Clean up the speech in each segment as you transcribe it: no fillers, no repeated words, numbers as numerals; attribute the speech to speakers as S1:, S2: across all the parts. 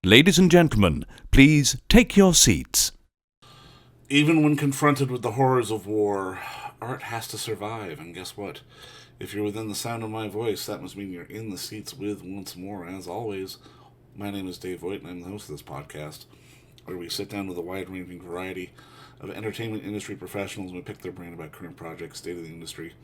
S1: Ladies and gentlemen, please take your seats.
S2: Even when confronted with the horrors of war, art has to survive, and guess what? If you're within the sound of my voice, that must mean you're in the seats with once more. As always, my name is Dave Voigt, and I'm the host of this podcast, where we sit down with a wide-ranging variety of entertainment industry professionals and we pick their brain about current projects, state of the industry,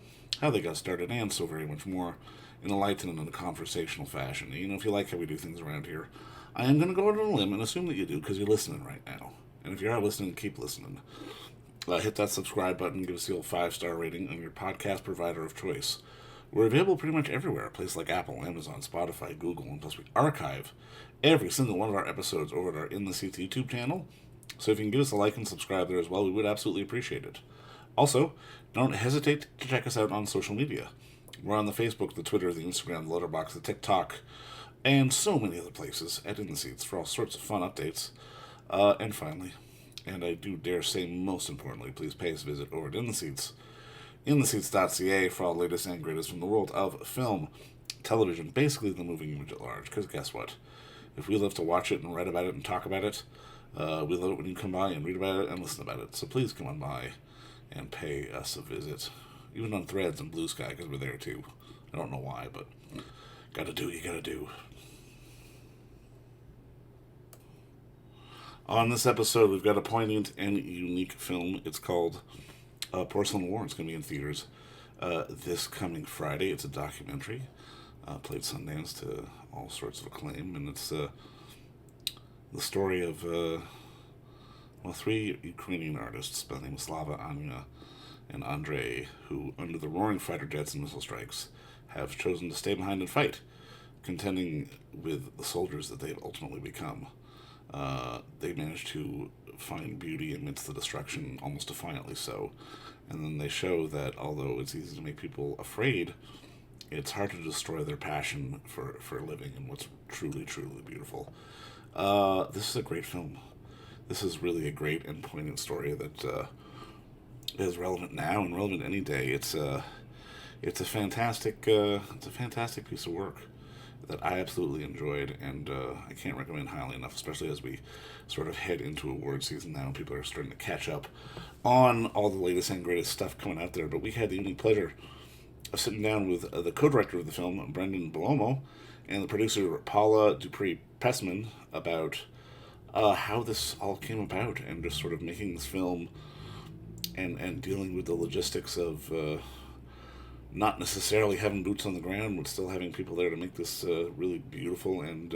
S2: how they got started, and so very much more in a light and in a conversational fashion. You know, if you like how we do things around here, I am going to go out on a limb and assume that you do because you're listening right now. And if you are listening, keep listening. Hit that subscribe button, give us the old 5-star rating on your podcast provider of choice. We're available pretty much everywhere, places like Apple, Amazon, Spotify, Google, and plus we archive every single one of our episodes over at our In the Seats YouTube channel. So if you can give us a like and subscribe there as well, we would absolutely appreciate it. Also, don't hesitate to check us out on social media. We're on the Facebook, the Twitter, the Instagram, the Letterboxd, the TikTok, and so many other places at In the Seats for all sorts of fun updates. And finally, and I do dare say most importantly, please pay us a visit over at In the Seats, intheseats.ca for all the latest and greatest from the world of film, television, basically the moving image at large. Because guess what? If we love to watch it and write about it and talk about it, we love it when you come by and read about it and listen about it. So please come on by and pay us a visit. Even on Threads and Blue Sky, because we're there too. I don't know why, but gotta do what you gotta do. On this episode, we've got a poignant and unique film. It's called Porcelain War. It's going to be in theaters this coming Friday. It's a documentary. Played Sundance to all sorts of acclaim, and it's the story of three Ukrainian artists by the name of Slava, Anya, and Andrey, who, under the roaring fighter jets and missile strikes, have chosen to stay behind and fight, contending with the soldiers that they've ultimately become. They manage to find beauty amidst the destruction, almost defiantly so. And then they show that although it's easy to make people afraid, it's hard to destroy their passion for living and what's truly, truly beautiful. This is a great film. This is really a great and poignant story that is relevant now and relevant any day. It's a fantastic piece of work that I absolutely enjoyed, and I can't recommend highly enough, especially as we sort of head into award season now and people are starting to catch up on all the latest and greatest stuff coming out there. But we had the unique pleasure of sitting down with the co-director of the film, Brendan Bellomo, and the producer, Paula DuPre Pesman, about how this all came about and just sort of making this film and dealing with the logistics of not necessarily having boots on the ground, but still having people there to make this really beautiful and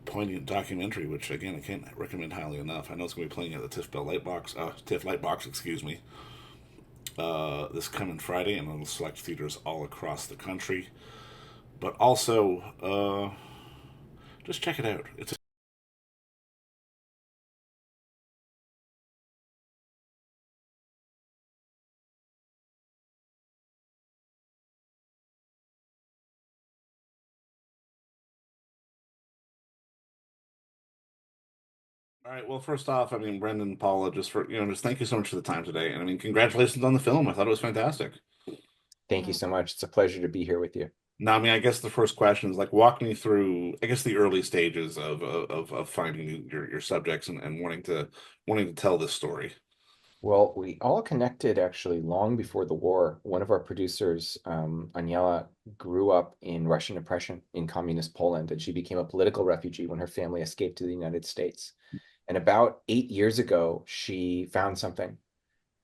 S2: poignant documentary. Which again, I can't recommend highly enough. I know it's going to be playing at the TIFF Lightbox, excuse me, this coming Friday, and it'll select theaters all across the country. But also, just check it out. It's all right. Well, first off, I mean, Brendan and Paula, just thank you so much for the time today, and I mean, congratulations on the film. I thought it was fantastic.
S3: Thank you so much. It's a pleasure to be here with you.
S2: Now, I mean, I guess the first question is like, walk me through, I guess, the early stages of finding your subjects and wanting to tell this story.
S3: Well, we all connected actually long before the war. One of our producers, Anya, grew up in Russian oppression in communist Poland, and she became a political refugee when her family escaped to the United States. And about 8 years ago, she found something.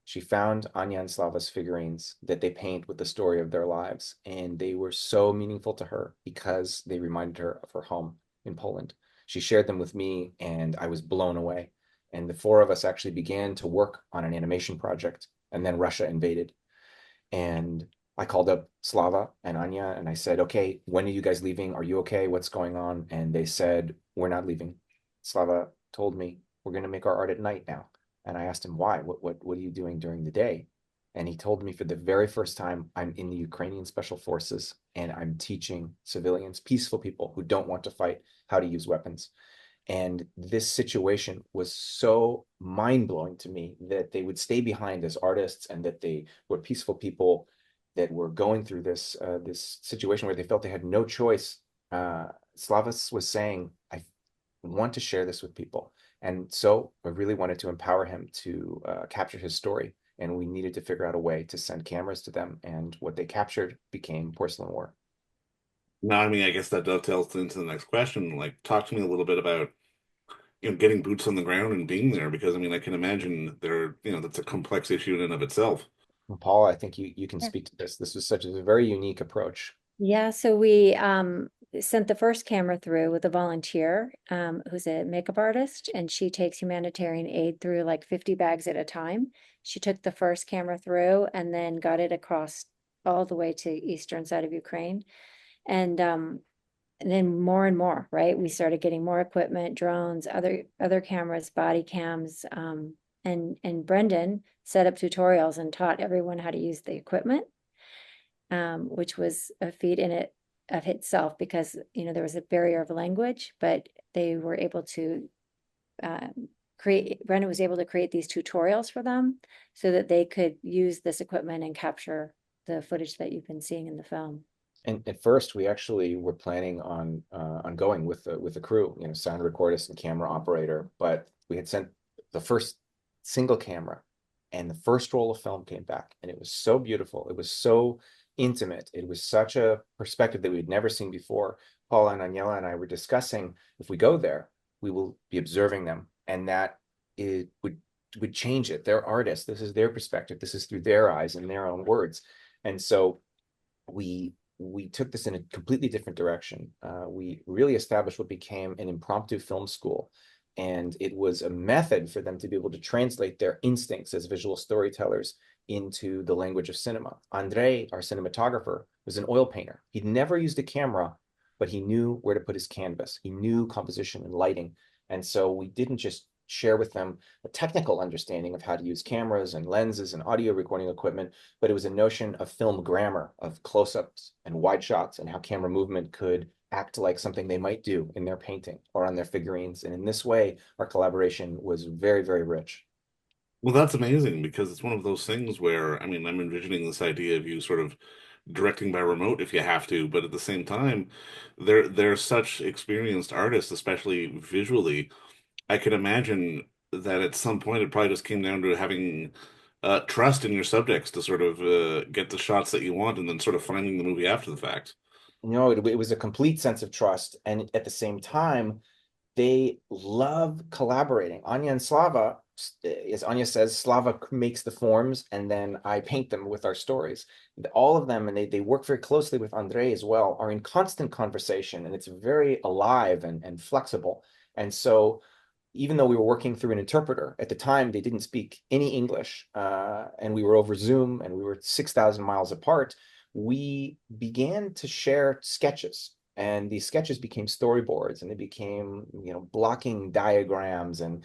S3: She found Anya and Slava's figurines that they paint with the story of their lives, and they were so meaningful to her because they reminded her of her home in Poland. She shared them with me, and I was blown away. And the four of us actually began to work on an animation project, and then Russia invaded. And I called up Slava and Anya, and I said, "Okay, when are you guys leaving? Are you okay? What's going on?" And they said, "We're not leaving." Slava told me, "We're going to make our art at night now." And I asked him why. What are you doing during the day? And he told me for the very first time, I'm in the Ukrainian Special Forces and I'm teaching civilians, peaceful people who don't want to fight, how to use weapons. And this situation was so mind blowing to me that they would stay behind as artists and that they were peaceful people that were going through this situation where they felt they had no choice. Slavas was saying, want to share this with people. And so I really wanted to empower him to capture his story. And we needed to figure out a way to send cameras to them. And what they captured became Porcelain War.
S2: Now, I mean, I guess that dovetails into the next question. Like, talk to me a little bit about, getting boots on the ground and being there, because I mean, I can imagine that's a complex issue in and of itself.
S3: And Paul, I think you can
S4: Yeah.
S3: speak to this. This was such a very unique approach.
S4: Yeah, so we sent the first camera through with a volunteer who's a makeup artist, and she takes humanitarian aid through like 50 bags at a time. She took the first camera through and then got it across all the way to eastern side of Ukraine. And then more and more, right? We started getting more equipment, drones, other cameras, body cams, and Brendan set up tutorials and taught everyone how to use the equipment, which was a feat in it of itself because there was a barrier of language, but they were able to Brendan was able to create these tutorials for them so that they could use this equipment and capture the footage that you've been seeing in the film.
S3: And at first, we actually were planning on going with the crew, sound recordist and camera operator. But we had sent the first single camera, and the first roll of film came back, and it was so beautiful. It was so intimate. It was such a perspective that we'd never seen before. Paula and Anya and I were discussing, if we go there, we will be observing them, and that it would change it. They're artists. This is their perspective. This is through their eyes and their own words. And so we took this in a completely different direction. We really established what became an impromptu film school. And it was a method for them to be able to translate their instincts as visual storytellers into the language of cinema. Andrey, our cinematographer, was an oil painter. He'd never used a camera, but he knew where to put his canvas. He knew composition and lighting. And so we didn't just share with them a technical understanding of how to use cameras and lenses and audio recording equipment, but it was a notion of film grammar, of close-ups and wide shots, and how camera movement could act like something they might do in their painting or on their figurines. And in this way, our collaboration was very, very rich.
S2: Well, that's amazing because it's one of those things where, I mean, I'm envisioning this idea of you sort of directing by remote if you have to, but at the same time, they're such experienced artists, especially visually. I could imagine that at some point it probably just came down to having trust in your subjects to sort of get the shots that you want and then sort of finding the movie after the fact.
S3: It was a complete sense of trust. And at the same time, they love collaborating. Anya and Slava, as Anya says, Slava makes the forms and then I paint them with our stories. All of them, and they work very closely with Andrey as well, are in constant conversation, and it's very alive and flexible. And so even though we were working through an interpreter, at the time they didn't speak any English, and we were over Zoom and we were 6,000 miles apart, we began to share sketches. And these sketches became storyboards, and they became, blocking diagrams and,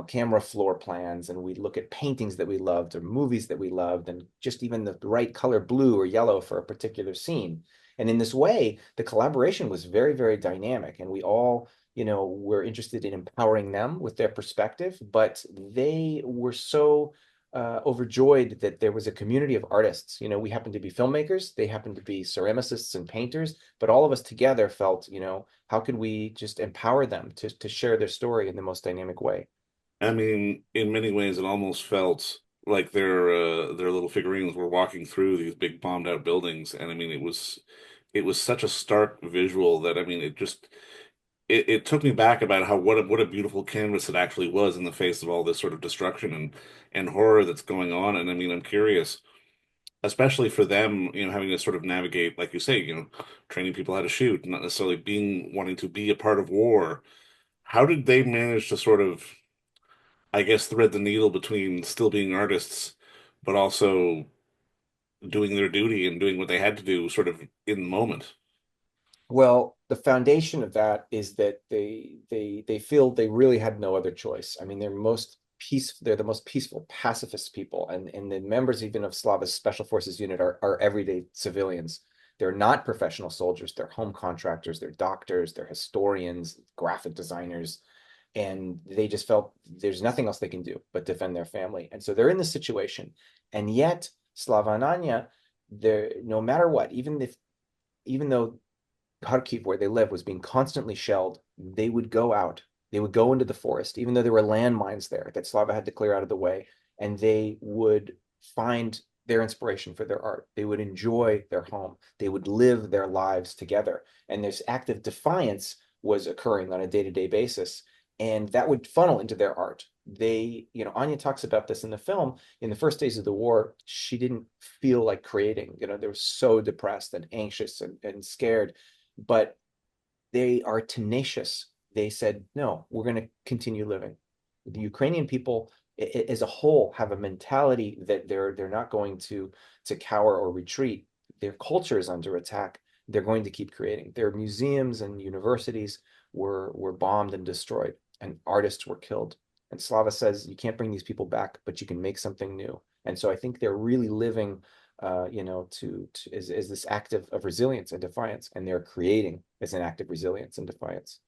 S3: camera floor plans. And we'd look at paintings that we loved or movies that we loved, and just even the right color blue or yellow for a particular scene. And in this way, the collaboration was very, very dynamic. And we all, were interested in empowering them with their perspective, but they were so overjoyed that there was a community of artists. We happened to be filmmakers, they happened to be ceramicists and painters, but all of us together felt, how could we just empower them to share their story in the most dynamic way?
S2: I mean, in many ways, it almost felt like their little figurines were walking through these big bombed out buildings, and I mean, it was such a stark visual that I mean, it took me back about how what a beautiful canvas it actually was in the face of all this sort of destruction and horror that's going on. And I mean, I'm curious, especially for them, having to sort of navigate, like you say, training people how to shoot, not necessarily wanting to be a part of war. How did they manage to sort of, I guess, thread the needle between still being artists, but also doing their duty and doing what they had to do sort of in the moment?
S3: Well, the foundation of that is that they feel they really had no other choice. I mean, they're the most peaceful, pacifist people, and the members even of Slava's Special Forces unit are everyday civilians. They're not professional soldiers. They're home contractors. They're doctors. They're historians, graphic designers, and they just felt there's nothing else they can do but defend their family. And so they're in this situation, and yet Slava and Anya, they're no matter what, even though Kharkiv, where they live, was being constantly shelled they would go out, they would go into the forest, even though there were landmines there that Slava had to clear out of the way, and they would find their inspiration for their art. They would enjoy their home. They would live their lives together. And this act of defiance was occurring on a day-to-day basis. And that would funnel into their art. Anya talks about this in the film. In the first days of the war, she didn't feel like creating. They were so depressed and anxious and scared. But they are tenacious. They said, no, we're going to continue living. The Ukrainian people as a whole have a mentality that they're not going to cower or retreat. Their culture is under attack. They're going to keep creating. Their museums and universities were bombed and destroyed, and artists were killed. And Slava says you can't bring these people back, but you can make something new. And so I think they're really living as this act of resilience and defiance, and they're creating as an act of resilience and defiance.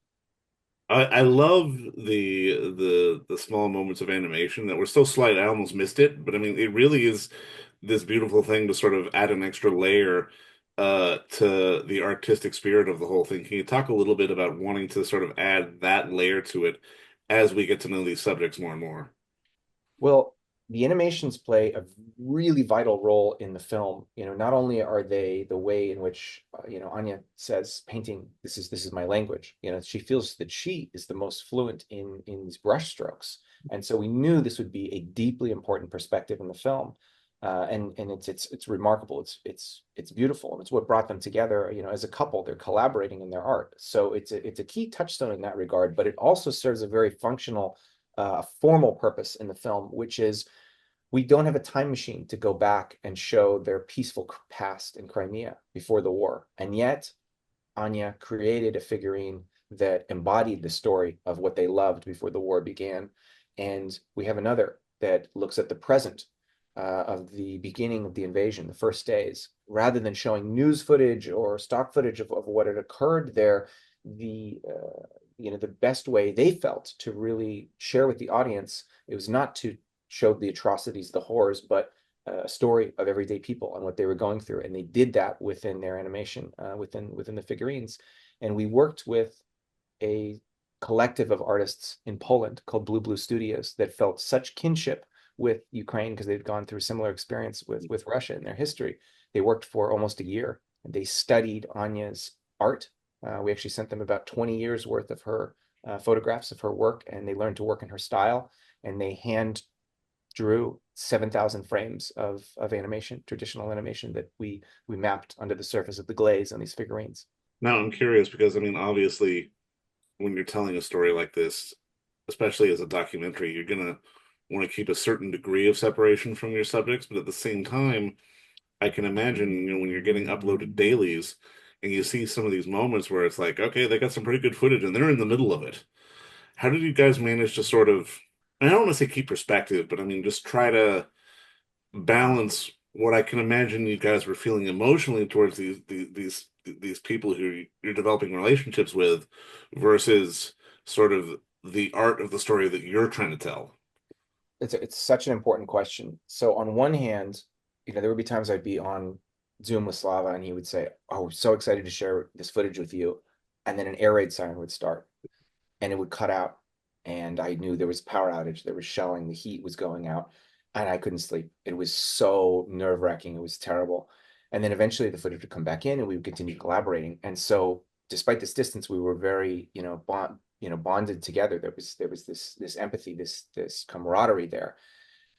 S2: I love the small moments of animation that were so slight I almost missed it, but I mean it really is this beautiful thing to sort of add an extra layer to the artistic spirit of the whole thing. Can you talk a little bit about wanting to sort of add that layer to it as we get to know these subjects more and more?
S3: Well, the animations play a really vital role in the film. Not only are they the way in which, Anya says, painting, this is my language. She feels that she is the most fluent in these brush strokes. And so we knew this would be a deeply important perspective in the film. And it's remarkable. It's beautiful. And it's what brought them together, as a couple. They're collaborating in their art. So it's a key touchstone in that regard, but it also serves a very functional formal purpose in the film, which is we don't have a time machine to go back and show their peaceful past in Crimea before the war. And yet, Anya created a figurine that embodied the story of what they loved before the war began. And we have another that looks at the present of the beginning of the invasion, the first days. Rather than showing news footage or stock footage of what had occurred there, the best way they felt to really share with the audience, it was not to show the atrocities, the horrors, but a story of everyday people and what they were going through. And they did that within their animation, within the figurines. And we worked with a collective of artists in Poland called Blue Studios that felt such kinship with Ukraine because they'd gone through a similar experience with Russia in their history. They worked for almost a year. And they studied Anya's art. We actually sent them about 20 years worth of her photographs of her work, and they learned to work in her style. And they hand drew 7,000 frames of animation, traditional animation that we mapped under the surface of the glaze on these figurines.
S2: Now I'm curious because I mean, obviously, when you're telling a story like this, especially as a documentary, you're gonna want to keep a certain degree of separation from your subjects, but at the same time, I can imagine, when you're getting uploaded dailies and you see some of these moments where it's like, okay, they got some pretty good footage and they're in the middle of it. How did you guys manage to sort of, I don't want to say keep perspective, but I mean, just try to balance what I can imagine you guys were feeling emotionally towards these people who you're developing relationships with versus sort of the art of the story that you're trying to tell?
S3: It's such an important question. So on one hand, there would be times I'd be on Zoom with Slava and he would say, "Oh, we're so excited to share this footage with you." And then an air raid siren would start and it would cut out. And I knew there was power outage, there was shelling, the heat was going out, and I couldn't sleep. It was so nerve-wracking. It was terrible. And then eventually the footage would come back in and we would continue collaborating. And so despite this distance, we were very, bonded together. There was this empathy, this camaraderie there.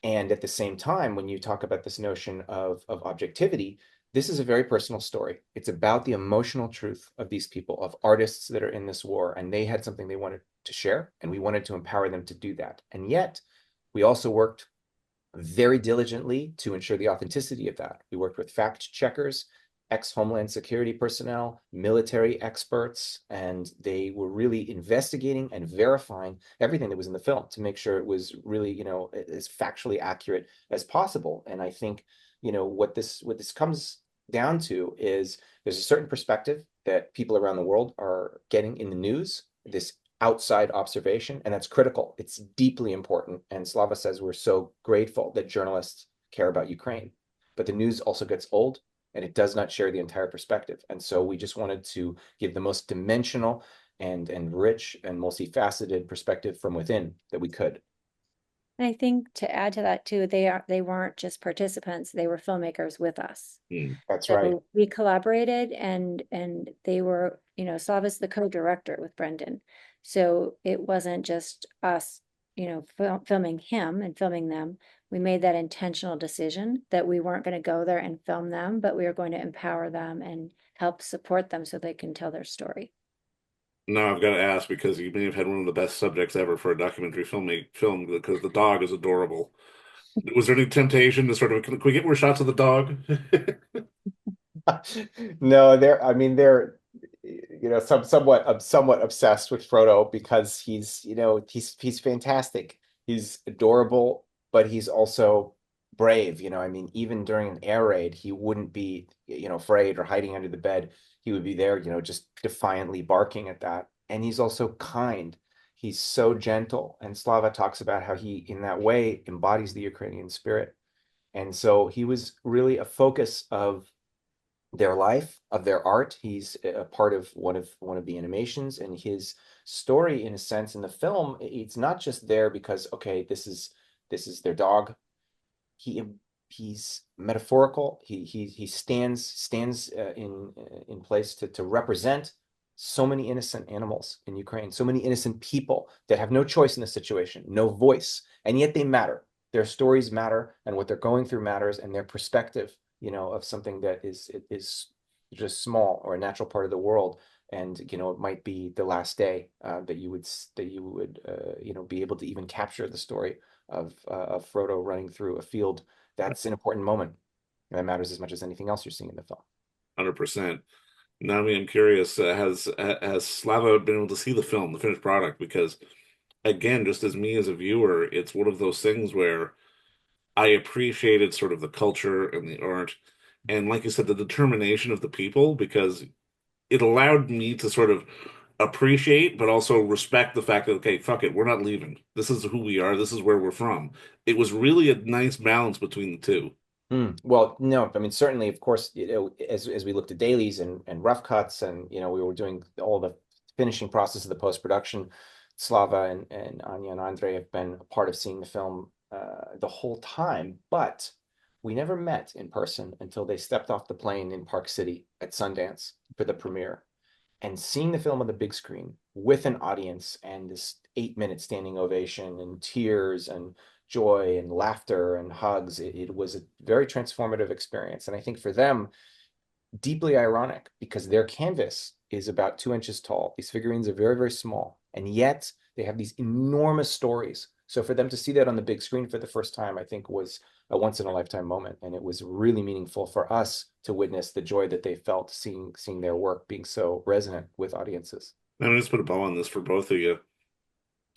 S3: And at the same time, when you talk about this notion of objectivity, this is a very personal story. It's about the emotional truth of these people, of artists that are in this war, and they had something they wanted to share, and we wanted to empower them to do that. And yet, we also worked very diligently to ensure the authenticity of that. We worked with fact checkers, ex-Homeland Security personnel, military experts, and they were really investigating and verifying everything that was in the film to make sure it was really, as factually accurate as possible. And I think, what this comes down to is there's a certain perspective that people around the world are getting in the news, this outside observation, and that's critical. It's deeply important. And Slava says we're so grateful that journalists care about Ukraine, but the news also gets old and it does not share the entire perspective. And so we just wanted to give the most dimensional and rich and multifaceted perspective from within that we could.
S4: And I think to add to that too, they weren't just participants, they were filmmakers with us.
S3: That's right.
S4: So we collaborated and they were, Slava's the co-director with Brendan. So it wasn't just us, filming him and filming them. We made that intentional decision that we weren't going to go there and film them, but we were going to empower them and help support them so they can tell their story.
S2: Now I've got to ask because you may have had one of the best subjects ever for a documentary film because the dog is adorable. Was there any temptation to sort of, can we get more shots of the dog?
S3: No, they're somewhat obsessed with Frodo because he's fantastic. He's adorable, but he's also brave. Even during an air raid, he wouldn't be, afraid or hiding under the bed. He would be there, just defiantly barking at that. And he's also kind. He's so gentle. And Slava talks about how he, in that way, embodies the Ukrainian spirit. And so he was really a focus of their life, of their art. He's a part of one of the animations, and his story, in a sense, in the film, it's not just there because, okay, this is their dog. He's metaphorical. He stands in place to represent so many innocent animals in Ukraine, so many innocent people that have no choice in this situation, no voice, and yet they matter. Their stories matter, and what they're going through matters, and their perspective, of something that is just small or a natural part of the world, and it might be the last day that you would be able to even capture the story of Frodo running through a field. That's an important moment, and that matters as much as anything else you're seeing in the film.
S2: 100%. Now, I'm curious, has Slava been able to see the film, the finished product? Because again, just as me as a viewer, it's one of those things where I appreciated sort of the culture and the art, and like you said, the determination of the people, because it allowed me to sort of appreciate, but also respect the fact that, okay, fuck it, we're not leaving. This is who we are. This is where we're from. It was really a nice balance between the two.
S3: Well, no, certainly, of course, as we looked at dailies and rough cuts, and we were doing all the finishing process of the post-production, Slava and Anya and Andrey have been a part of seeing the film the whole time, but we never met in person until they stepped off the plane in Park City at Sundance for the premiere. And seeing the film on the big screen with an audience and this 8-minute standing ovation and tears and joy and laughter and hugs, it was a very transformative experience. And I think for them, deeply ironic because their canvas is about 2 inches tall. These figurines are very, very small, and yet they have these enormous stories. So for them to see that on the big screen for the first time, I think was a once in a lifetime moment. And it was really meaningful for us to witness the joy that they felt seeing their work being so resonant with audiences.
S2: I'm just put a bow on this for both of you.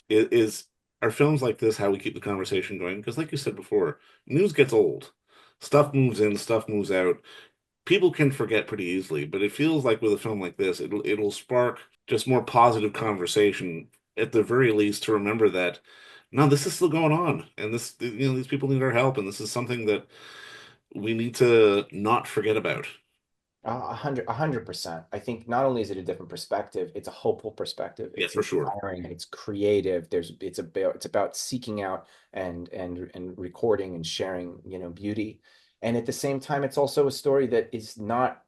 S2: Is are films like this how we keep the conversation going? Because like you said before, news gets old. Stuff moves in, stuff moves out. People can forget pretty easily, but it feels like with a film like this, it'll spark just more positive conversation at the very least to remember that no, this is still going on, and this these people need our help, and this is something that we need to not forget about.
S3: 100%. I think not only is it a different perspective, it's a hopeful perspective.
S2: Yeah,
S3: It's
S2: for sure.
S3: inspiring. It's creative. It's about seeking out and recording and sharing, beauty. And at the same time, it's also a story that is not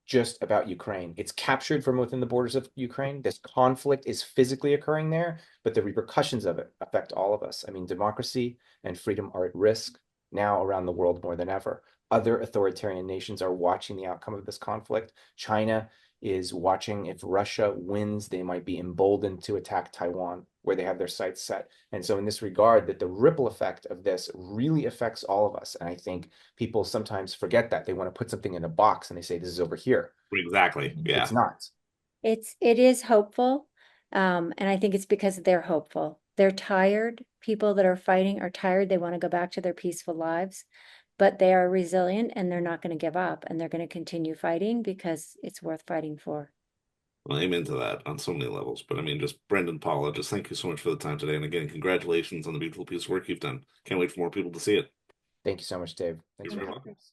S3: just about Ukraine. It's captured from within the borders of Ukraine. This conflict is physically occurring there, but the repercussions of it affect all of us. Democracy and freedom are at risk now around the world more than ever. Other authoritarian nations are watching the outcome of this conflict. China is watching. If Russia wins, they might be emboldened to attack Taiwan, where they have their sights set. And so in this regard, that the ripple effect of this really affects all of us. And I think people sometimes forget that. They want to put something in a box and they say, this is over here.
S2: Exactly. Yeah.
S3: It's not.
S4: It is hopeful. And I think it's because they're hopeful. They're tired. People that are fighting are tired. They want to go back to their peaceful lives, but they are resilient and they're not going to give up and they're going to continue fighting because it's worth fighting for.
S2: Well, amen to that on so many levels. But just Brendan, Paula, just thank you so much for the time today. And again, congratulations on the beautiful piece of work you've done. Can't wait for more people to see it.
S3: Thank you so much, Dave. Thanks
S2: You're
S3: for
S2: very
S3: having
S2: welcome.
S3: us.